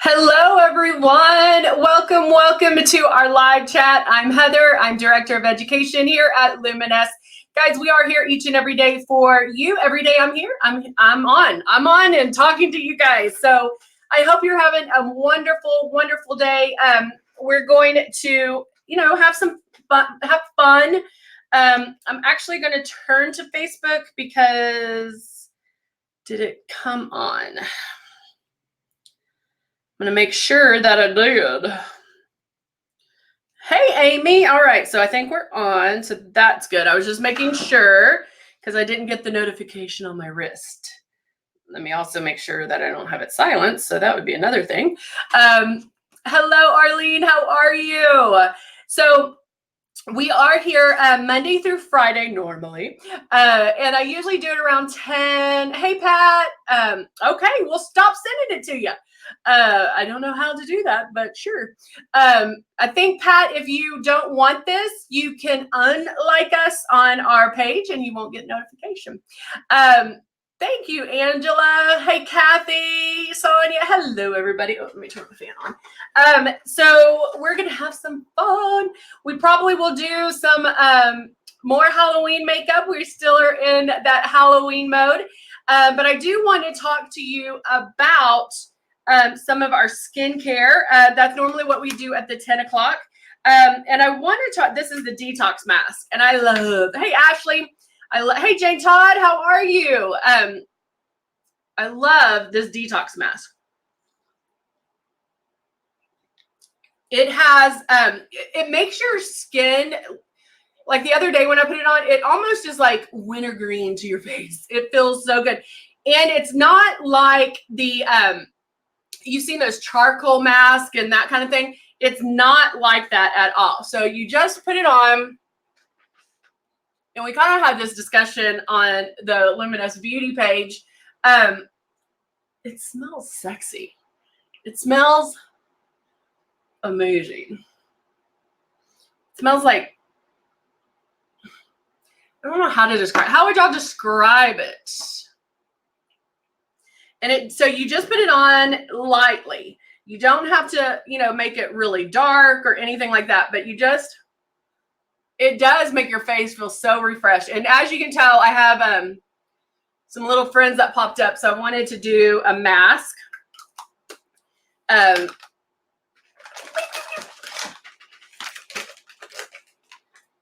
Hello, everyone. Welcome to our live chat. I'm Heather. I'm Director of Education here at Luminess. Guys, we are here each and every day for you. Every day I'm here. I'm on and talking to you guys. So I hope you're having a wonderful day. We're going to, have some fun. I'm actually going to turn to Facebook because did it come on? I'm going to make sure that I did. Hey, Amy. All right. So I think we're on. So that's good. I was just making sure because I didn't get the notification on my wrist. Let me also make sure that I don't have it silenced. So that would be another thing. Hello, Arlene. How are you? So we are here Monday through Friday normally. And I usually do it around 10. Hey, Pat. Okay. We'll stop sending it to you. I don't know how to do that, but sure. I think, Pat, if you don't want this, you can unlike us on our page and you won't get notification. Thank you, Angela. Hey, Kathy, Sonia. Hello, everybody. Oh, let me turn the fan on. So we're going to have some fun. We probably will do some more Halloween makeup. We still are in that Halloween mode. But I do want to talk to you about some of our skincare. That's normally what we do at the 10 o'clock. And I want to talk, this is the detox mask. And I love, hey, Ashley. Hey, Jane Todd, how are you? I love this detox mask. It has, it makes your skin, like the other day when I put it on, it almost is like wintergreen to your face. It feels so good. And it's not like the, you've seen those charcoal masks and that kind of thing. It's not like that at all. So you just put it on. And we kind of had this discussion on the Luminous Beauty page. It smells sexy. It smells amazing. It smells like, I don't know how to describe. How would y'all describe it? And so you just put it on lightly. You don't have to, make it really dark or anything like that, but it does make your face feel so refreshed. And as you can tell, I have some little friends that popped up. So I wanted to do a mask. Let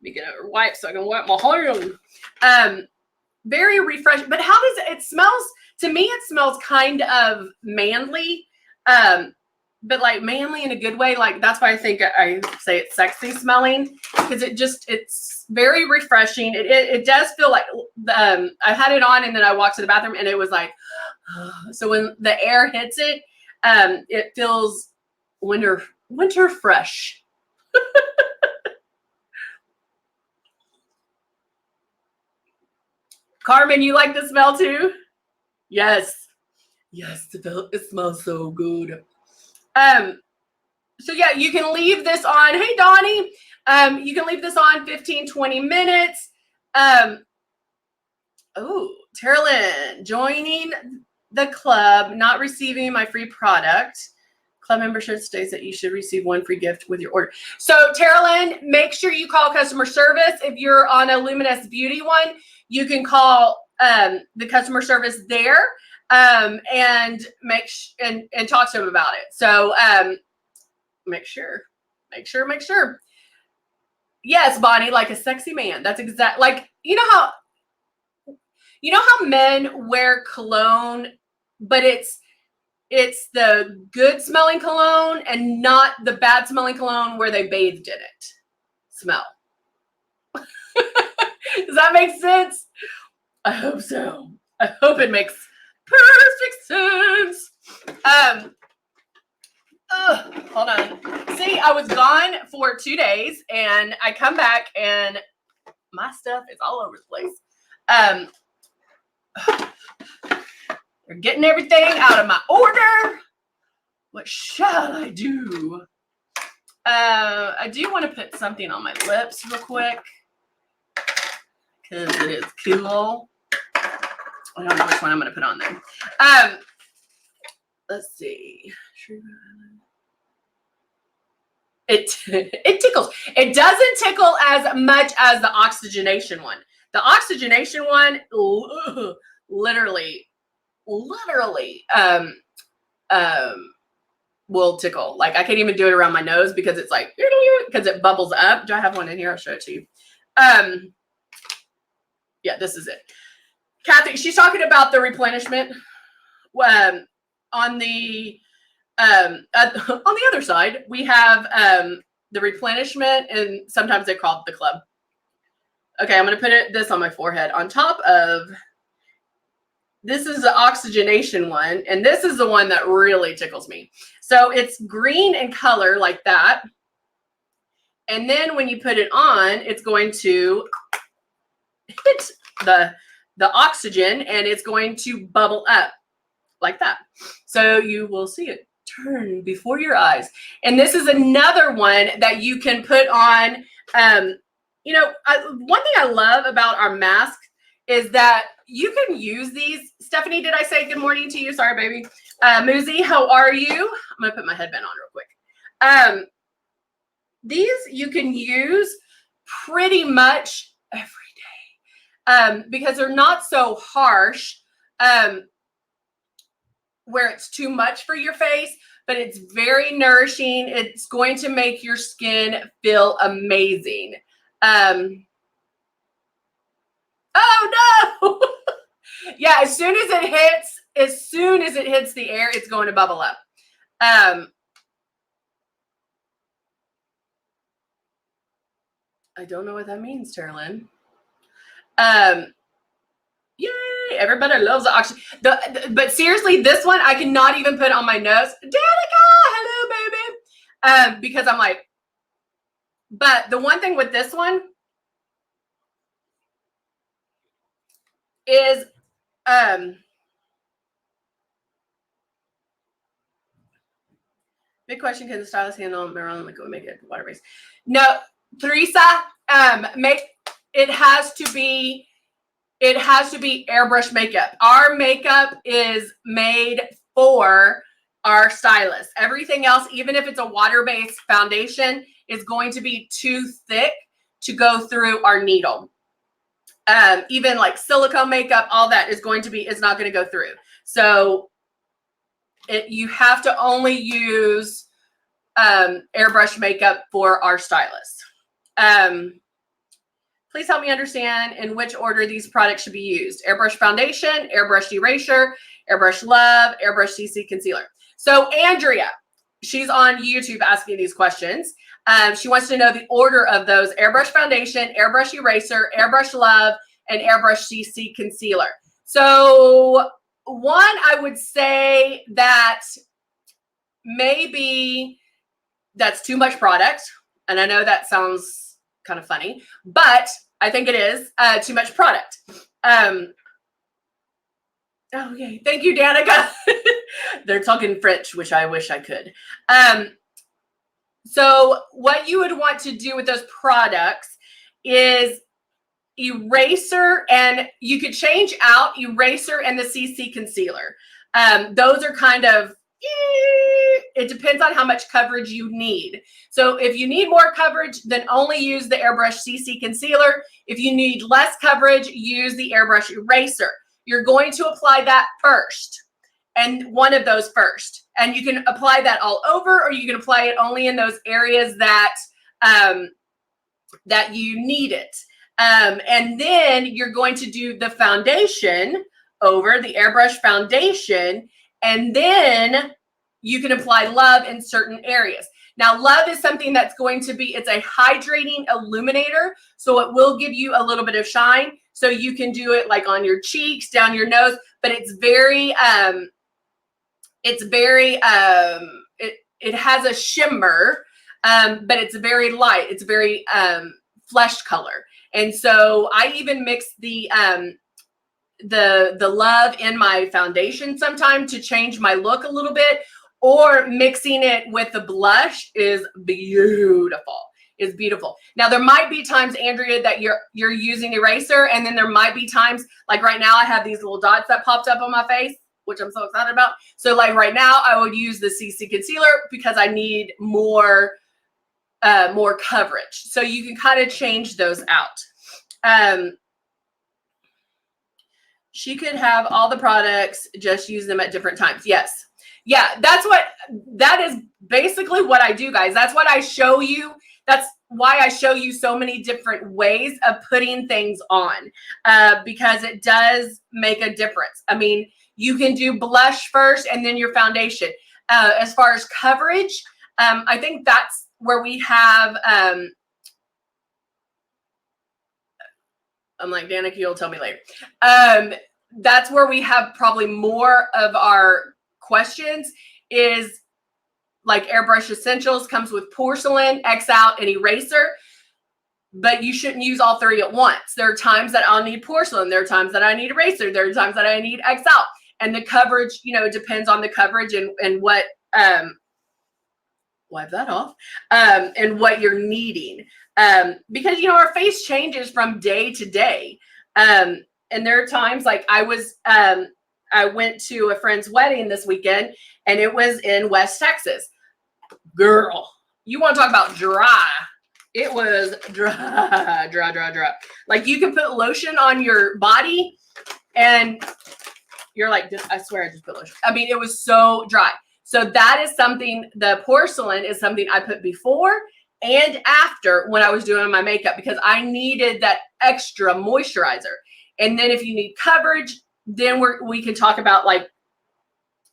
me get a wipe so I can wipe my hand. Very refreshing. But how does it smells? To me, it smells kind of manly. But like manly in a good way. Like that's why I think I say it's sexy smelling, because it's very refreshing. It does feel like I had it on and then I walked to the bathroom and it was like, so when the air hits it, it feels winter fresh. Carmen, you like the smell too? Yes, it smells so good. So yeah, you can leave this on. Hey, Donnie, you can leave this on 15-20 minutes. Oh, Terralyn, joining the club, not receiving my free product. Club membership states that you should receive one free gift with your order. So Terralyn, make sure you call customer service. If you're on a Luminous Beauty one, you can call the customer service there and talk to them about it. So make sure. Yes, Bonnie, like a sexy man. That's exact. Like you know how men wear cologne, but it's the good smelling cologne and not the bad smelling cologne where they bathed in it. Smell. Does that make sense? I hope so. I hope it makes perfect sense. Hold on. See, I was gone for 2 days and I come back and my stuff is all over the place. They're getting everything out of my order. What shall I do? I do want to put something on my lips real quick because it is cool. I don't know which one I'm going to put on there. let's see. It tickles. It doesn't tickle as much as the oxygenation one. The oxygenation one literally will tickle. Like I can't even do it around my nose because it's like because it bubbles up. Do I have one in here? I'll show it to you. Yeah, this is it. Kathy, she's talking about the replenishment. On the other side, we have the replenishment, and sometimes they call it the club. Okay, I'm going to put this on my forehead. On top of, this is the oxygenation one, and this is the one that really tickles me. So it's green in color like that. And then when you put it on, it's going to hit the oxygen, and it's going to bubble up like that. So you will see it turn before your eyes. And this is another one that you can put on. One thing I love about our mask is that you can use these. Stephanie, did I say good morning to you? Sorry, baby. Muzi, how are you? I'm going to put my headband on real quick. These you can use pretty much every day because they're not so harsh where it's too much for your face, but it's very nourishing. It's going to make your skin feel amazing. Oh no! Yeah, as soon as it hits the air, it's going to bubble up. I don't know what that means, Terlin. Yay! Everybody loves the oxygen. But seriously, this one I cannot even put on my nose. Danica, hello, baby. Because I'm like, but the one thing with this one is big question, can the stylist handle Maryland liquid make it water based? No, Teresa, it has to be airbrush makeup. Our makeup is made for our stylist. Everything else, even if it's a water-based foundation, is going to be too thick to go through our needle. Even like silicone makeup, all that is not going to go through. So you have to only use airbrush makeup for our stylist. Please help me understand in which order these products should be used. Airbrush foundation, airbrush erasure, airbrush love, airbrush CC concealer. So Andrea, she's on YouTube asking these questions. She wants to know the order of those: airbrush foundation, airbrush eraser, airbrush love, and airbrush CC concealer. So one, I would say that maybe that's too much product. And I know that sounds kind of funny, but I think it is too much product. Okay, thank you, Danica. They're talking French, which I wish I could. So what you would want to do with those products is eraser, and you could change out eraser and the CC concealer. Those are kind of, it depends on how much coverage you need. So if you need more coverage, then only use the airbrush CC concealer. If you need less coverage, use the airbrush eraser. You're going to apply that first, and one of those first. And you can apply that all over, or you can apply it only in those areas that that you need it. And then you're going to do the foundation over the airbrush foundation, and then you can apply love in certain areas. Now, love is something that's going to be, it's a hydrating illuminator, so it will give you a little bit of shine. So you can do it like on your cheeks, down your nose, but it has a shimmer, but it's very light. It's very flesh color. And so I even mix the love in my foundation sometimes to change my look a little bit, or mixing it with the blush is beautiful. Is beautiful. Now there might be times, Andrea, that you're using eraser, and then there might be times, like right now I have these little dots that popped up on my face. which I'm so excited about. So like right now I would use the CC concealer because I need more coverage. So you can kind of change those out. She could have all the products, just use them at different times. Yes. Yeah, that is basically what I do, guys. That's what I show you. That's why I show you so many different ways of putting things on, because it does make a difference. I mean, you can do blush first and then your foundation. As far as coverage, I think that's where we have, I'm like, Danica, you'll tell me later. That's where we have probably more of our questions is like Airbrush Essentials comes with porcelain, X out, and eraser. But you shouldn't use all three at once. There are times that I'll need porcelain. There are times that I need eraser. There are times that I need X out. And the coverage, you know, it depends on the coverage and what, wipe that off, and what you're needing. Because, you know, our face changes from day to day. And there are times like I went to a friend's wedding this weekend and it was in West Texas. Girl, you want to talk about dry. It was dry. Like you can put lotion on your body and you're like, I swear I just put lotion. I mean, it was so dry. So that is something, the porcelain is something I put before and after when I was doing my makeup because I needed that extra moisturizer. And then if you need coverage, then we can talk about like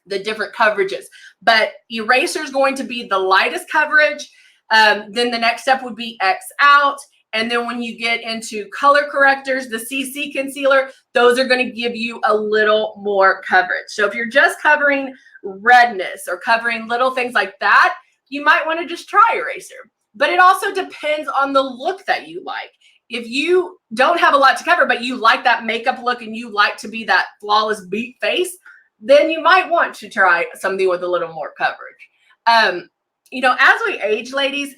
the different coverages. But eraser is going to be the lightest coverage. Then the next step would be X out. And then when you get into color correctors, the CC concealer, those are going to give you a little more coverage. So if you're just covering redness or covering little things like that, you might want to just try eraser. But it also depends on the look that you like. If you don't have a lot to cover, but you like that makeup look and you like to be that flawless beat face, then you might want to try something with a little more coverage. You know, as we age, ladies,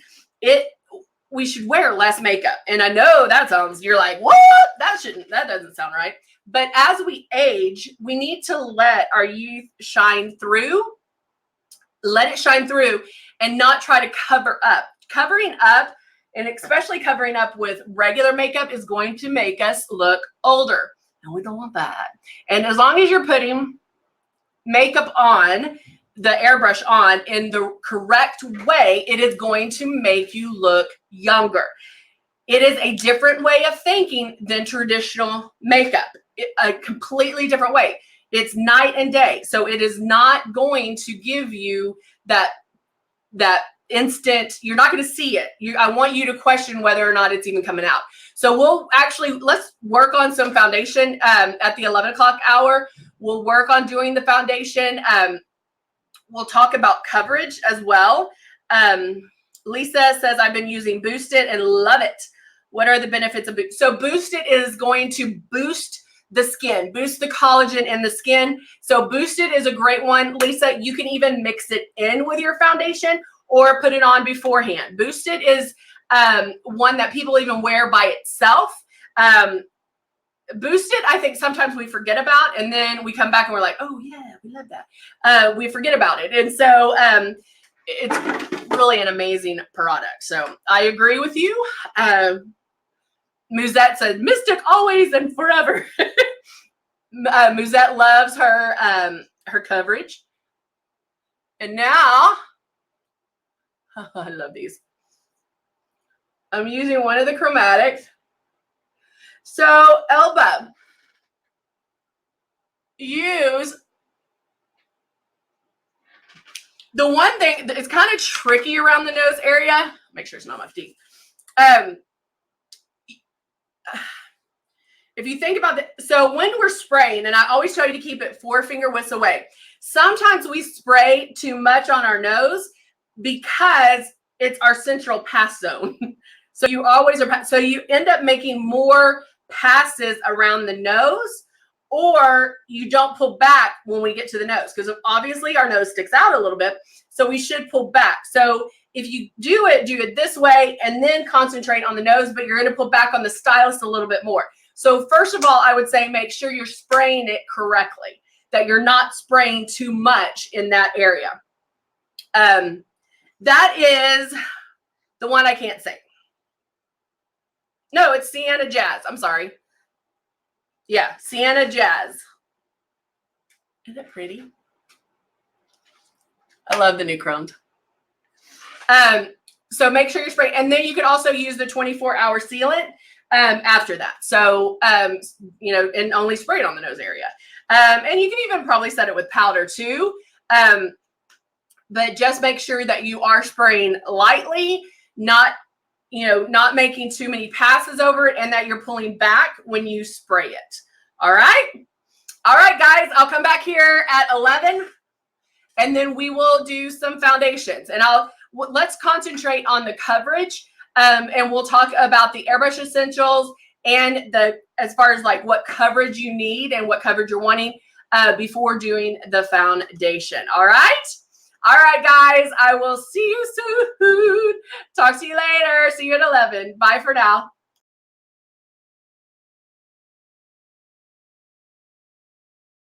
we should wear less makeup. And I know that sounds, you're like, what? That doesn't sound right. But as we age, we need to let our youth shine through. Let it shine through and not try to cover up. Covering up, and especially covering up with regular makeup, is going to make us look older. And we don't want that. And as long as you're putting makeup on, the airbrush on in the correct way, it is going to make you look younger. It is a different way of thinking than traditional makeup. A completely different way. It's night and day. So it is not going to give you that instant, you're not going to see it. I want you to question whether or not it's even coming out. So let's work on some foundation at the 11 o'clock hour. We'll work on doing the foundation. We'll talk about coverage as well. Lisa says, I've been using Boost It and love it. What are the benefits of Boost? So Boost It is going to boost the skin, boost the collagen in the skin. So Boost It is a great one. Lisa, you can even mix it in with your foundation or put it on beforehand. Boost It is one that people even wear by itself. Boost It, I think sometimes we forget about, and then we come back and we're like, oh yeah, we love that. We forget about it. And so it's really an amazing product. So I agree with you. Musette said, Mystic always and forever. Musette loves her coverage. And now, I love these. I'm using one of the chromatics. So, Elba, use the one thing that is kind of tricky around the nose area. Make sure it's not my teeth. If you think about it, so when we're spraying, and I always tell you to keep it 4-finger widths away. Sometimes we spray too much on our nose because it's our central pass zone. So you always are, so you end up making more passes around the nose, or you don't pull back when we get to the nose, because obviously our nose sticks out a little bit. So we should pull back. So if you do it this way and then concentrate on the nose, but you're going to pull back on the stylus a little bit more. So first of all, I would say make sure you're spraying it correctly. that you're not spraying too much in that area. That is the one I can't say. No, it's Sienna Jazz. I'm sorry. Yeah, Sienna Jazz. Isn't it pretty? I love the new chromed. So make sure you're spraying. And then you can also use the 24-hour sealant after that. So, you know, and only spray it on the nose area. And you can even probably set it with powder too. But just make sure that you are spraying lightly, not, you know, not making too many passes over it, and that you're pulling back when you spray it. All right. All right, guys, I'll come back here at 11 and then we will do some foundations, and let's concentrate on the coverage. And we'll talk about the airbrush essentials and as far as like what coverage you need and what coverage you're wanting before doing the foundation. All right. All right, guys, I will see you soon. Talk to you later. See you at 11. Bye for now.